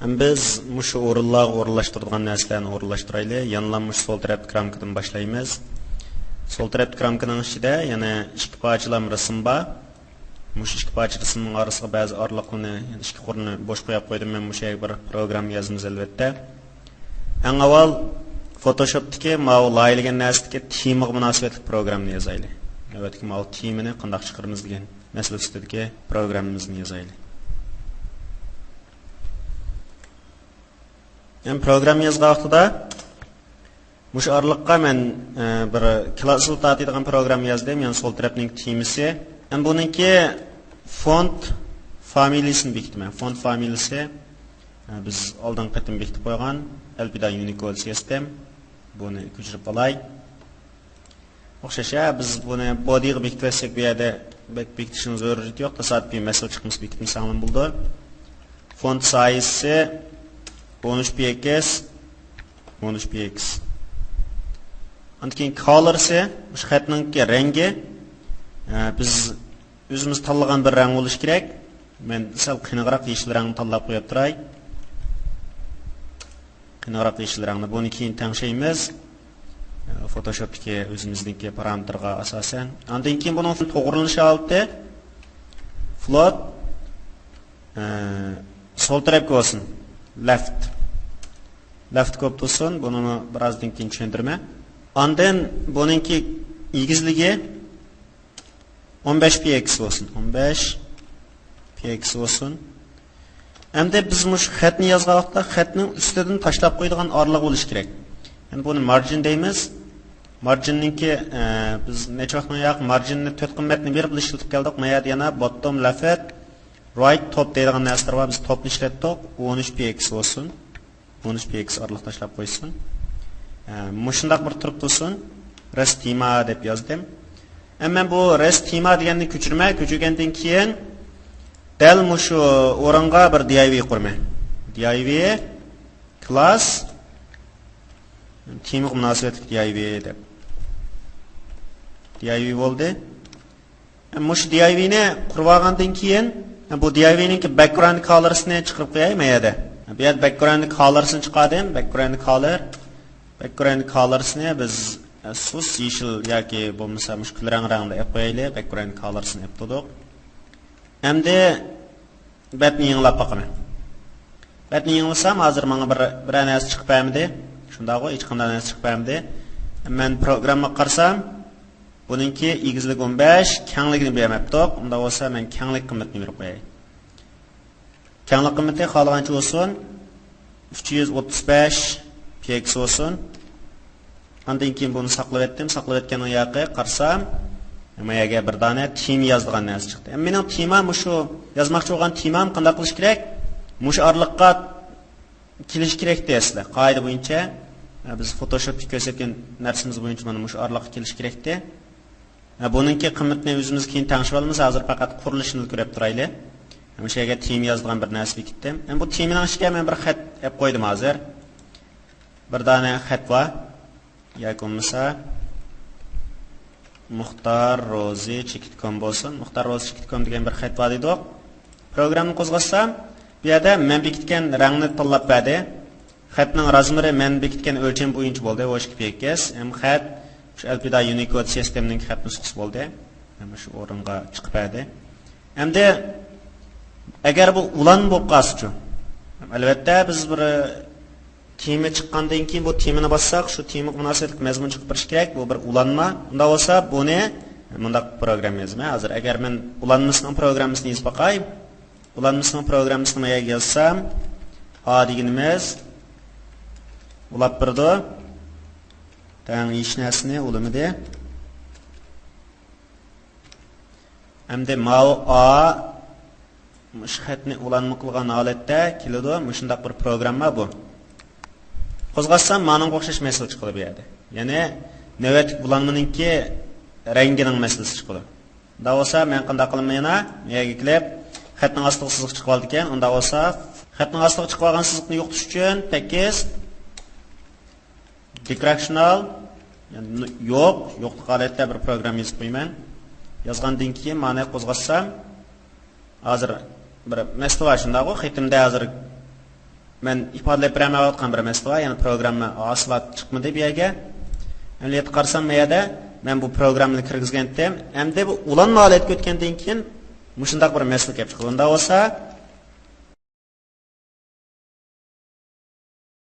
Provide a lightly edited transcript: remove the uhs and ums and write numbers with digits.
Biz mushu o'rinlarga o'rinlashtirgan narsalarni o'rinlashtiraylik. Yanlanmış sol tarafdagi ramkadan boshlaymiz. Sol tarafdagi ramkaning ichida yana ikki parchalam rasm bor. Mush ikki parcha rasmning orasiga ba'zi orliqlarni, yani ikki qo'rni bo'sh qo'yib qo'ydim. Men mushu yerga bir program yozamiz albatta. Eng avval Photoshop'dagi ma'lum loyihalangan narsadagi temaga munosabatli programni yozaylik. Navbatdagi ma'lum temani qanday chiqaramiz degan masala ustidagi programimizni yozaylik. Program yozgan vaqtida mush orliqqa men bir klassal tatiydigan program yozdim. Yani sol tarafning temasi. Buningki font familiyasini bekitman. Font familiyasi biz oldin qatim bekitib qo'ygan Alpida Unicode system. Buni ko'chirib olay. O'xshasha biz buni bodyga bekitsak bu yerda bekitishning zarurati yo'q. Tasodifiy masala chiqmas bekitmasam bo'ldi. Font size 13 px 13 px. Andan colorsi bu xatning rangi biz o'zimiz tanlagan bir rang bo'lish kerak. Men sal qiyinroq yeshil rangni tanlab qo'yib turay. Qiyinroq yeshil rangni buni keyin tangshaymiz. Photoshop'dagi o'zimizniki parametrga asosan. Andan keyin buning to'g'rilanishi holati float sol tarafga olsin. Left ko'p bo'lsin. Buni birozdan keyin tushuntirma. Andan buningki egizligi 15 px olsun. 15 px olsun. Endi biz mush xatni yozgan vaqtda xatning ustidan tashlab qo'yadigan orliq bo'lish kerak. Yani buni margin deymiz. Marginninki biz necha vaqtdan yoq marginni 4 qimmatni berib ishlatib keldik. Mayad yana bottom left right top deydigan narsalar bor. Biz topni ishlatdik. 13 px olsun. 13 px orliq tashlab qo'ysin. Mushundaq bir turib tursin. Restima deb yozdim. Ammo bu restima deganni ko'chirgandan keyin dal mushu o'ringa bir div qurma. Div class temaga munosabatli div deb. Div bo'ldi. Mush divni qurib olgandan keyin bu divning background colorsini chiqarib qo'yay mayada. Bu yerda background colorsini chiqardim. Background colorsini biz sus yeshil yoki bo'lmasa mushkul rangda olib qo'yaylik. Background colorsini olib turdik. Endi batni yanglab boqaman. Batni yanglasam hozir menga bir narsa chiqib bermadi. Shundaqmi, hech qanday narsa chiqib bermadi. Men programga qarsam, buningki egizlik 15, kengligini bermabdi. Unda bo'lsa men kenglik qiymatini berib qo'yay. Kenglik qiymati xohlagancha bo'lsin. 335 px olsun. Andan keyin buni saqlab etdim. Saqlab etgandan yoqqa qarsam, nimaga bir dona tema yozdigan narsa chiqdi. Mening temam shu yozmoqchi bo'lgan temam qanday qilish kerak? Mush orliqqa kelish kerak deyapsizlar. Qoida bo'yicha biz Photoshop'da ko'rsatgan narsamiz bo'yicha mana mush orliqqa kelish kerakdi. Buningki qiymatini o'zimiz keyin tanishib olamiz. Hozir faqat qurilishini ko'rib turaylik. O'sha yerga tema yozgan bir narsa bekitdim. Bu temaning ichiga men bir xat olib qo'ydim hozir. Bir dona xat bor. Yoki bo'lmasa Muxtar Rozi chekitcom bo'lsin. Muxtar Rozi chekitcom degan bir xat bor edi. Programni qo'zg'atsam, bu yerda men bekitgan rangni tanlab berdi. Xatning razmeri men bekitgan o'lcham bo'yicha bo'ldi. 12 px. Xat shu Alpida Unicode systemning xat nusxasi bo'ldi. Mana shu o'ringa chiqib berdi. Endi agar bu ulan bo'lib qolsa-chi, albatta biz bir tema chiqqandan keyin bu temani bossak, shu temaga munosabatli mazmun chiqib berish kerak. Bu bir ulanma. Unda bo'lsa, buni bundaq program yozma. Hozir agar men ulanmasning programmasini yozib boqay, ulanmasning programmasini nima yozsam, a deganimiz ulab birdi. Tang hech narsani ulamadi. Hamda mal a mushxatni ulanma qilgan holatda keladi. Shundaq bir programma bu. Qo'zg'atsam, ma'noga o'xshash masala chiqadi bu yerda. Ya'ni navbatlik bulanmaninki rangining masalasi chiqadi. Unda bo'lsa, men qanday qilaman yana? Yerga kelib, xatning ostiga siziq chiqib oldi ekan. Unda bo'lsa, xatning ostiga chiqib olgan siziqni yo'qotish uchun tekis decrectional, ya'ni yo'q holatda bir program yozib qo'yman. Yozgandan keyin ma'noga qo'zg'atsam, hozir bir masala shundaqo, xatimda hozir men ifodalab bermayotgan bir masala, ya'ni programma aslat chiqmadi bu yerga. Endi qarasam bu yerda men bu programmani kirgizgandim. Endi bu ulanma holatga o'tgandan keyin mushundaq bir masala kelib chiqdi. Unda bo'lsa